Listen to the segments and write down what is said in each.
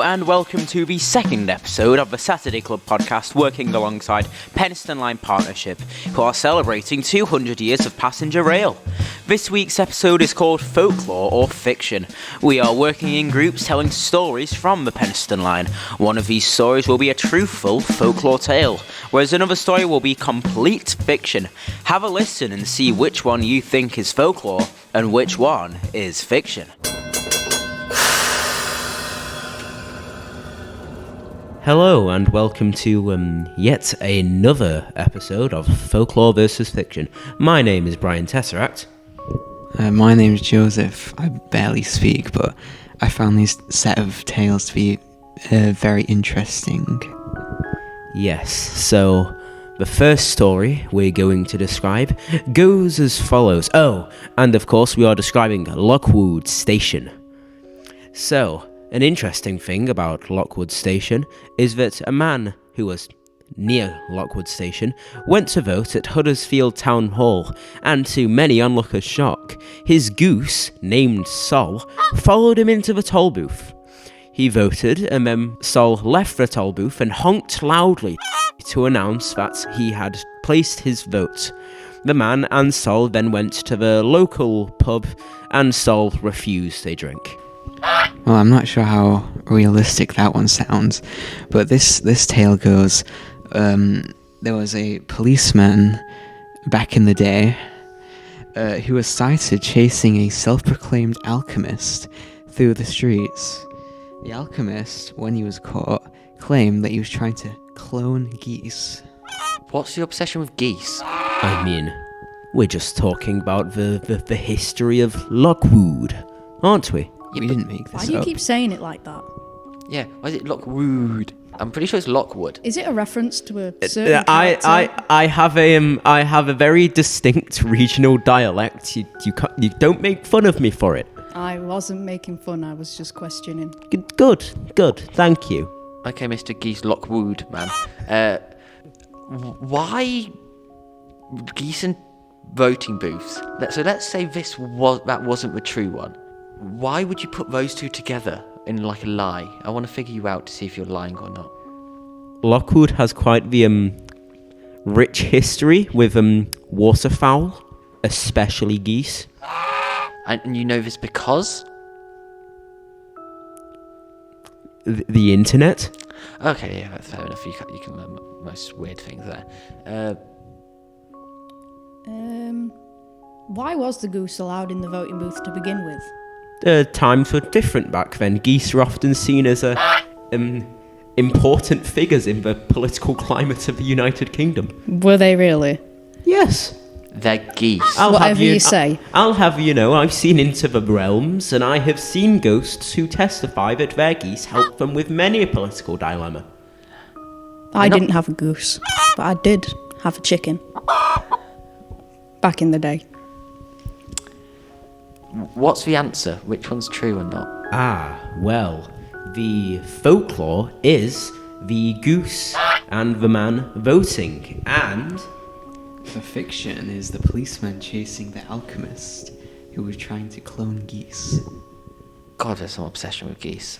and welcome to the second episode of the Saturday Club podcast, working alongside Penistone Line Partnership, who are celebrating 200 years of passenger rail. This week's episode is called Folklore or Fiction. We are working in groups telling stories from the Penistone Line. One of these stories will be a truthful folklore tale, whereas another story will be complete fiction. Have a listen and see which one you think is folklore and which one is fiction. Hello and welcome to yet another episode of Folklore vs. Fiction. My name is Brian Tesseract. My name's Joseph. I barely speak, but I found this set of tales to be very interesting. Yes, so the first story we're going to describe goes as follows. Oh, and of course we are describing Lockwood Station. So, an interesting thing about Lockwood Station is that a man who was near Lockwood Station went to vote at Huddersfield Town Hall, and to many onlookers' shock, his goose, named Sol, followed him into the toll booth. He voted, and then Sol left the toll booth and honked loudly to announce that he had placed his vote. The man and Sol then went to the local pub, and Sol refused a drink. Well, I'm not sure how realistic that one sounds, but this tale goes, there was a policeman back in the day who was sighted chasing a self-proclaimed alchemist through the streets. The alchemist, when he was caught, claimed that he was trying to clone geese. What's your obsession with geese? I mean, we're just talking about the history of Lockwood, aren't we? We didn't make this up. Why do you keep saying it like that? Yeah, why is it Lockwood? I'm pretty sure it's Lockwood. Is it a reference to a certain character? I have a very distinct regional dialect. You don't make fun of me for it. I wasn't making fun, I was just questioning. Good, thank you. Okay, Mr. Geese Lockwood, man. Why geese and voting booths? So let's say that wasn't the true one. Why would you put those two together in like a lie? I want to figure you out to see if you're lying or not. Lockwood has quite the rich history with waterfowl, especially geese. And you know this because? The internet? Okay, yeah, that's fair enough. You can learn most weird things there. Why was the goose allowed in the voting booth to begin with? Times were different back then. Geese were often seen as important figures in the political climate of the United Kingdom. Were they really? Yes. They're geese. Whatever you say. I'll have you know, I've seen into the realms, and I have seen ghosts who testify that their geese helped them with many a political dilemma. I didn't have a goose, but I did have a chicken. Back in the day. What's the answer? Which one's true or not? Well, the folklore is the goose and the man voting, and The fiction is the policeman chasing the alchemist who was trying to clone geese. God, there's some obsession with geese.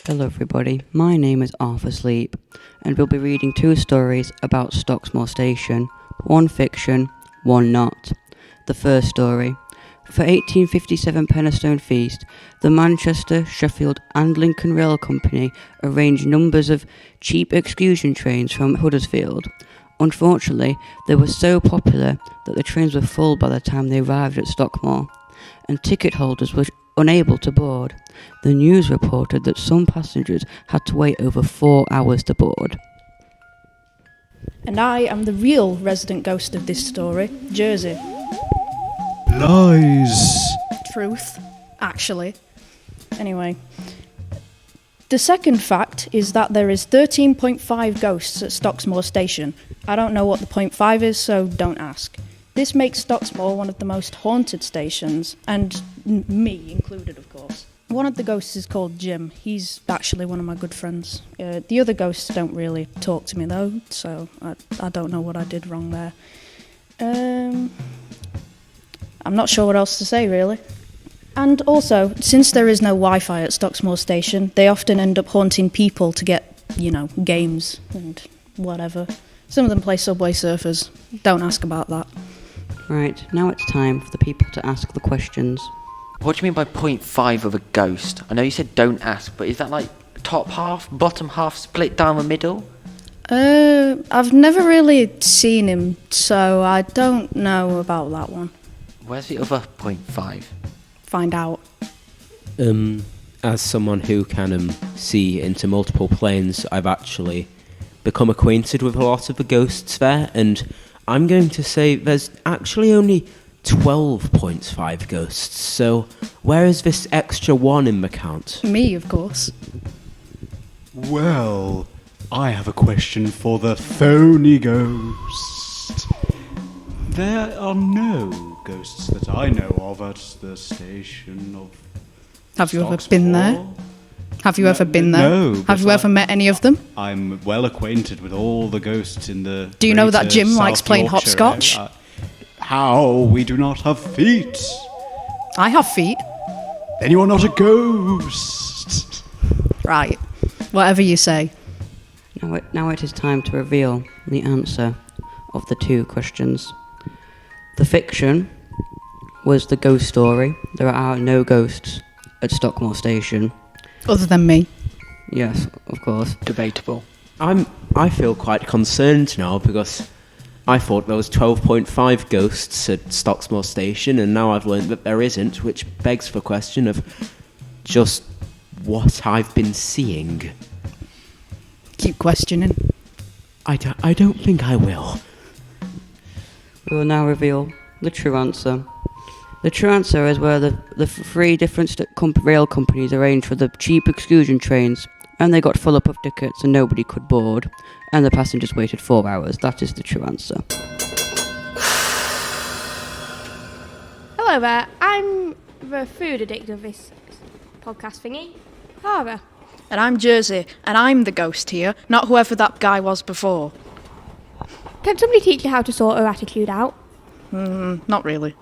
Hello everybody, my name is Arthur Sleep, and we'll be reading two stories about Stocksmore Station, one fiction, one not. The first story. For 1857 Penistone Feast, the Manchester, Sheffield and Lincoln Rail Company arranged numbers of cheap excursion trains from Huddersfield. Unfortunately, they were so popular that the trains were full by the time they arrived at Stockmore, and ticket holders were unable to board. The news reported that some passengers had to wait over 4 hours to board. And I am the real resident ghost of this story, Jersey. Lies! Truth, actually. Anyway. The second fact is that there is 13.5 ghosts at Stocksmore Station. I don't know what the 0.5 is, so don't ask. This makes Stocksmore one of the most haunted stations, and me included, of course. One of the ghosts is called Jim. He's actually one of my good friends. The other ghosts don't really talk to me, though, so I don't know what I did wrong there. I'm not sure what else to say, really. And also, since there is no Wi-Fi at Stocksmore Station, they often end up haunting people to get, games and whatever. Some of them play Subway Surfers. Don't ask about that. Right, now it's time for the people to ask the questions. What do you mean by 0.5 of a ghost? I know you said don't ask, but is that like top half, bottom half split down the middle? I've never really seen him, so I don't know about that one. Where's the other 0.5? Find out. As someone who can see into multiple planes, I've actually become acquainted with a lot of the ghosts there, and I'm going to say there's actually only 12.5 ghosts, so where is this extra one in the count? Me, of course. Well, I have a question for the phony ghost. There are no ghosts that I know of at the station of Have you ever been there? Stocksmore. Have you ever been there? No. Have you ever met any of them? I'm well acquainted with all the ghosts in the. Do you know that greater Jim likes South playing Yorkshire hopscotch? area. How? We do not have feet. I have feet. Then you are not a ghost. Right. Whatever you say. Now it is time to reveal the answer of the two questions. The fiction was the ghost story. There are no ghosts at Stockmore Station. Other than me. Yes, of course. Debatable. I feel quite concerned now because I thought there was 12.5 ghosts at Stocksmore Station, and now I've learned that there isn't, which begs the question of just what I've been seeing. Keep questioning. I don't think I will. We will now reveal the true answer. The true answer is where the three different rail companies arranged for the cheap excursion trains, and they got full up of tickets and nobody could board, and the passengers waited 4 hours. That is the true answer. Hello there, I'm the food addict of this podcast thingy, Tara. And I'm Jersey, and I'm the ghost here, not whoever that guy was before. Can somebody teach you how to sort her attitude out? Not really.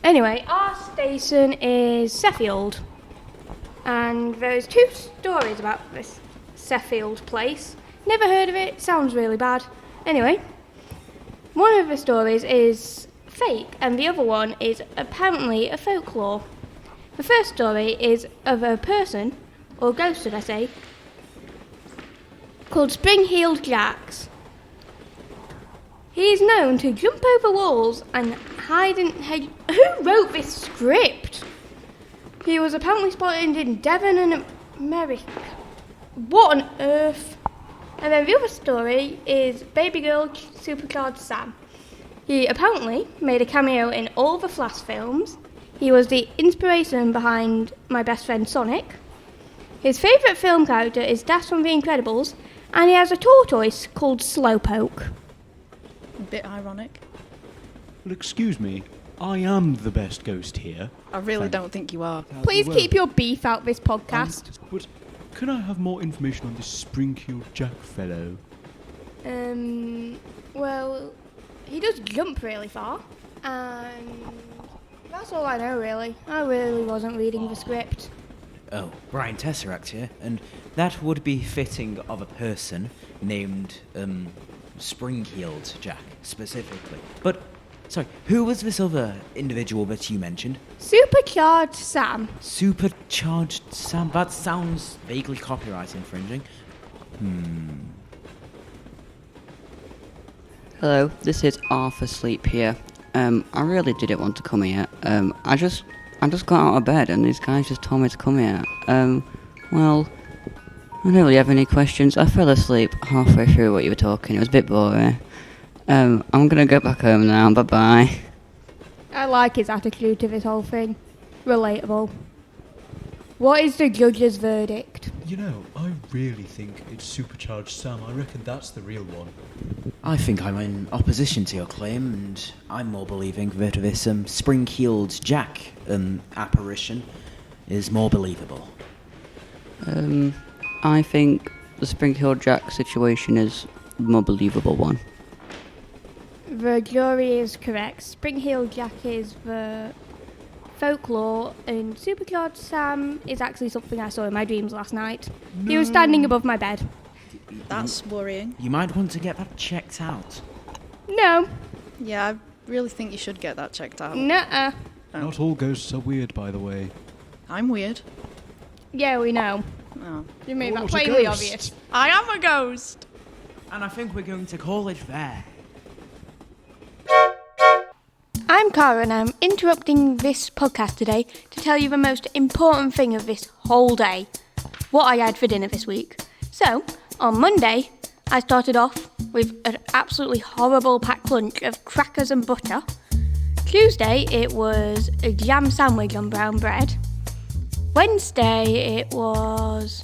Anyway, our station is Sheffield, and there's 2 stories about this Sheffield place. Never heard of it, sounds really bad. Anyway, one of the stories is fake, and the other one is apparently a folklore. The first story is of a person, or ghost should I say, called Spring-Heeled Jacks. He is known to jump over walls and hide in... Who wrote this script? He was apparently spotted in Devon and America. What on earth? And then the other story is Baby Girl Supercharged Sam. He apparently made a cameo in all the Flash films. He was the inspiration behind My Best Friend Sonic. His favourite film character is Dash from The Incredibles, and he has a tortoise called Slowpoke. A bit ironic. Well, excuse me. I am the best ghost here. I really don't think you are. Please keep your beef out this podcast. But can I have more information on this Spring-Heeled Jack fellow? Well, he does jump really far, and that's all I know really. I really wasn't reading the script. Oh, Brian Tesseract here, and that would be fitting of a person named, Spring-Heeled Jack, specifically. But, sorry, who was this other individual that you mentioned? Supercharged Sam. Supercharged Sam? That sounds vaguely copyright infringing. Hello, this is Arthur Sleep here. I really didn't want to come here. I just got out of bed and these guys just told me to come here. Well, I don't really have any questions. I fell asleep halfway through what you were talking. It was a bit boring. I'm gonna go back home now. Bye-bye. I like his attitude to this whole thing. Relatable. What is the judge's verdict? You know, I really think it's Supercharged Sam. I reckon that's the real one. I think I'm in opposition to your claim, and I'm more believing that this Spring-Heeled Jack apparition is more believable. I think the Spring-Heeled Jack situation is the more believable one. The jury is correct. Spring-Heeled Jack is the folklore and Supercharged Sam is actually something I saw in my dreams last night. He was standing above my bed. That's worrying. You might want to get that checked out. No. Yeah, I really think you should get that checked out. Nuh-uh. Not all ghosts are weird, by the way. I'm weird. Yeah, we know. Oh. You made that What a plainly ghost. obvious. I am a ghost! And I think we're going to call it there. I'm Cara and I'm interrupting this podcast today to tell you the most important thing of this whole day. What I had for dinner this week. So, on Monday, I started off with an absolutely horrible packed lunch of crackers and butter. Tuesday, it was a jam sandwich on brown bread. Wednesday, it was...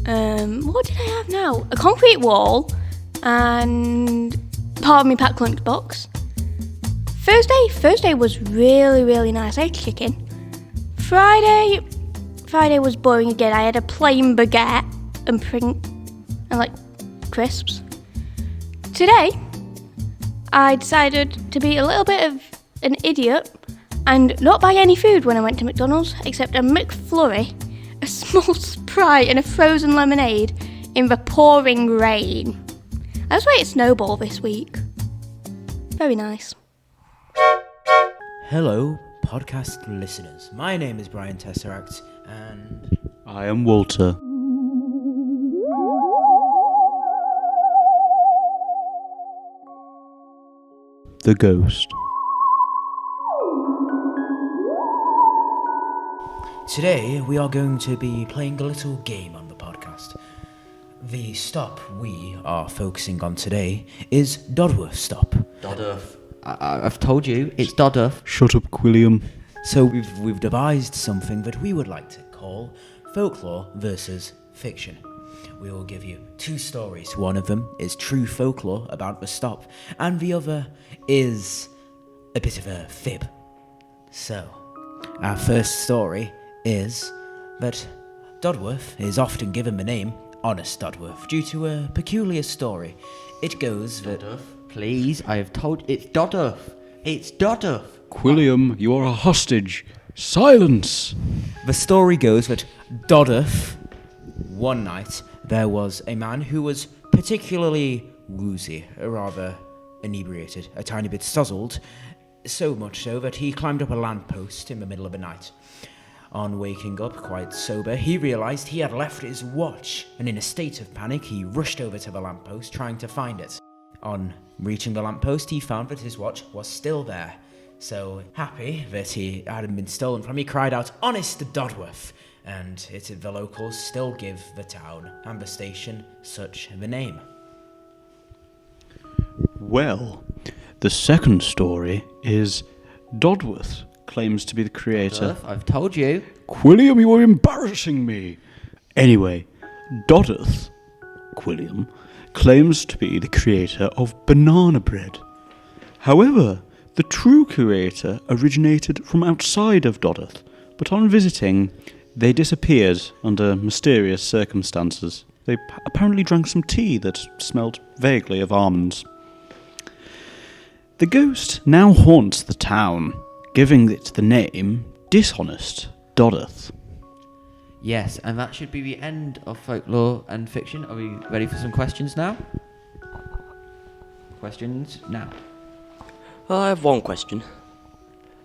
what did I have now? A concrete wall and part of my packed lunchbox. Thursday was really nice. I had chicken. Friday was boring again. I had a plain baguette and like crisps. Today, I decided to be a little bit of an idiot and not buy any food when I went to McDonald's except a McFlurry, a small Sprite and a frozen lemonade in the pouring rain. That's why it snowballed this week. Very nice. Hello, podcast listeners. My name is Brian Tesseract, and I am Walter. The ghost. today we are going to be playing a little game on the podcast. The stop we are focusing on today is Dodworth Stop. Dodworth. I've told you, it's Dodworth. Shut up, Quilliam. So we've devised something that we would like to call folklore versus fiction. We will give you two stories. One of them is true folklore about the stop, and the other is a bit of a fib. So, our first story is that Dodworth is often given the name Honest Dodworth due to a peculiar story. It goes that... Dodworth, please, I have told... It's Dodworth. It's Dodworth. Quilliam, you are a hostage. Silence! The story goes that Dodworth, one night, there was a man who was particularly woozy, or rather inebriated, a tiny bit stuzzled, so much so that he climbed up a lamppost in the middle of the night. On waking up quite sober, he realised he had left his watch, and in a state of panic, he rushed over to the lamppost trying to find it. On reaching the lamppost, he found that his watch was still there. So, happy that he hadn't been stolen from, he cried out, "Honest Dodworth!" And the locals still give the town and the station such the name. Well, the second story is Dodworth claims to be the creator. Dodworth, I've told you. Quilliam, you are embarrassing me. Anyway, Dodworth, Quilliam, claims to be the creator of banana bread. However, the true creator originated from outside of Dodworth, but on visiting, they disappeared under mysterious circumstances. They apparently drank some tea that smelled vaguely of almonds. The ghost now haunts the town, giving it the name Dishonest Dodworth. Yes, and that should be the end of folklore and fiction. Are we ready for some questions now? Questions now. Well, I have one question.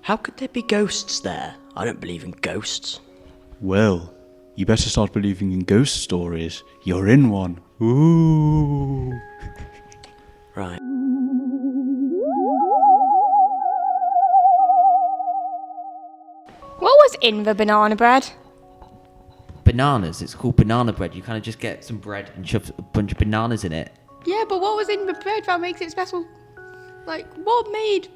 How could there be ghosts there? I don't believe in ghosts. Well, you better start believing in ghost stories. You're in one. Ooh. Right. What was in the banana bread? Bananas. It's called banana bread. You kind of just get some bread and shove a bunch of bananas in it. Yeah, but what was in the bread that makes it special? Like, what made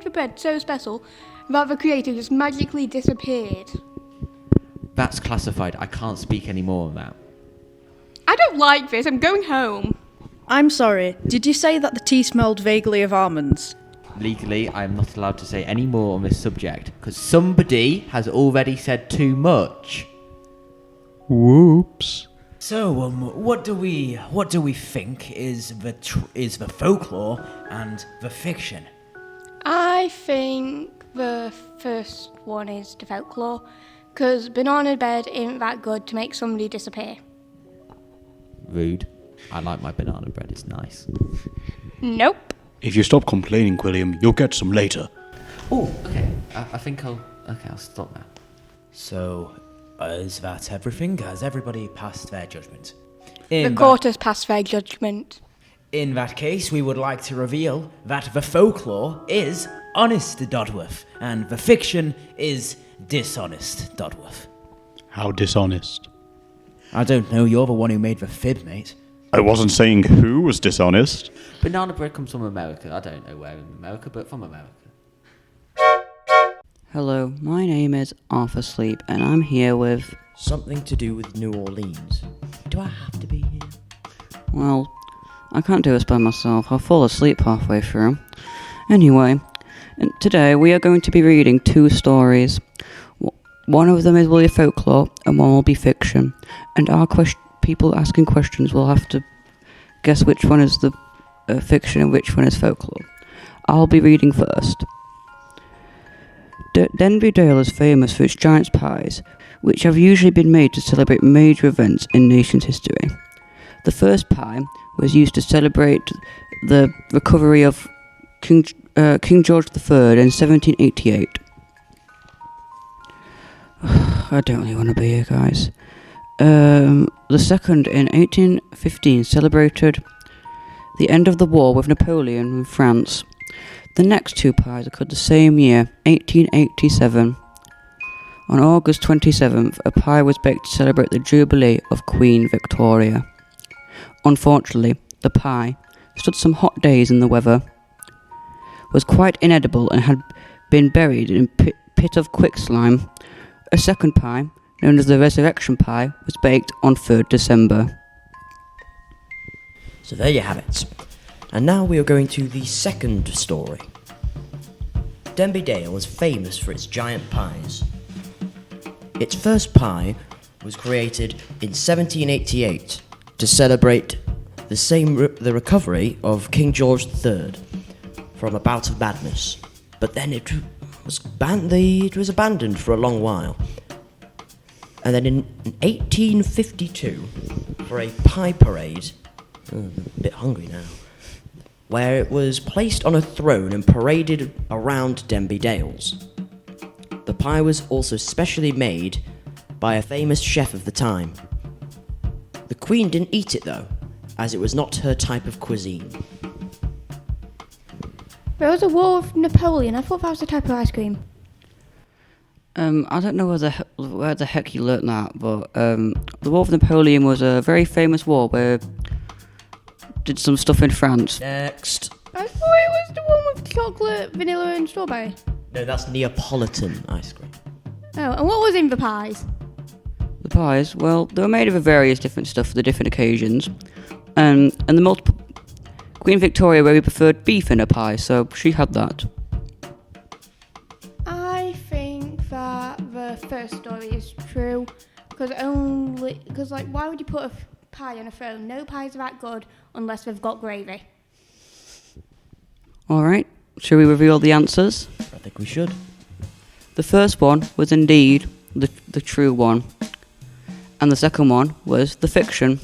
the bread so special that the creator just magically disappeared? That's classified. I can't speak any more on that. I don't like this. I'm going home. I'm sorry, did you say that the tea smelled vaguely of almonds? Legally, I am not allowed to say any more on this subject because somebody has already said too much. Whoops. So, what do we think is the folklore and the fiction? I think the first one is the folklore, because banana bread isn't that good to make somebody disappear. Rude. I like my banana bread, it's nice. Nope. If you stop complaining, Quilliam, you'll get some later. Oh, okay. I think I'll stop now. So, is that everything? Has everybody passed their judgment? The court has passed their judgment. In that case, we would like to reveal that the folklore is honest Dodworth, and the fiction is dishonest Dodworth. How dishonest. I don't know, you're the one who made the fib, mate. I wasn't saying who was dishonest. Banana bread comes from America. I don't know where in America, but from America. Hello, my name is Arthur Sleep, and I'm here with... Something to do with New Orleans. Do I have to be here? Well, I can't do this by myself. I'll fall asleep halfway through. Anyway, today we are going to be reading 2 stories. One of them will be folklore, and one will be fiction. And our people asking questions will have to guess which one is the fiction and which one is folklore. I'll be reading first. Denby Dale is famous for its giant pies, which have usually been made to celebrate major events in nation's history. The first pie was used to celebrate the recovery of King George III in 1788. I don't really want to be here, guys. The second in 1815 celebrated the end of the war with Napoleon in France. The next 2 pies occurred the same year, 1887. On August 27th, a pie was baked to celebrate the Jubilee of Queen Victoria. Unfortunately, the pie stood some hot days in the weather, was quite inedible and had been buried in a pit of quickslime. A second pie, known as the Resurrection Pie, was baked on 3rd December. So there you have it. And now we are going to the second story. Denby Dale is famous for its giant pies. Its first pie was created in 1788 to celebrate the recovery of King George III from a bout of madness. But then it was abandoned for a long while. And then in 1852, for a pie parade, a bit hungry now, where it was placed on a throne and paraded around Denby Dales. The pie was also specially made by a famous chef of the time. The Queen didn't eat it though, as it was not her type of cuisine. There was a war with Napoleon. I thought that was a type of ice cream. I don't know where the heck you learnt that, but the War of Napoleon was a very famous war where did some stuff in France. Next. I thought it was the one with chocolate, vanilla and strawberry. No, that's Neapolitan ice cream. Oh, and what was in the pies? The pies, well, they were made of various different stuff for the different occasions. And the multiple... Queen Victoria really preferred beef in her pie, so she had that. I think that the first story is true, because why would you put a pie on a throne? No pies are that good unless they've got gravy. Alright, shall we reveal the answers? I think we should. The first one was indeed the true one, and the second one was the fiction.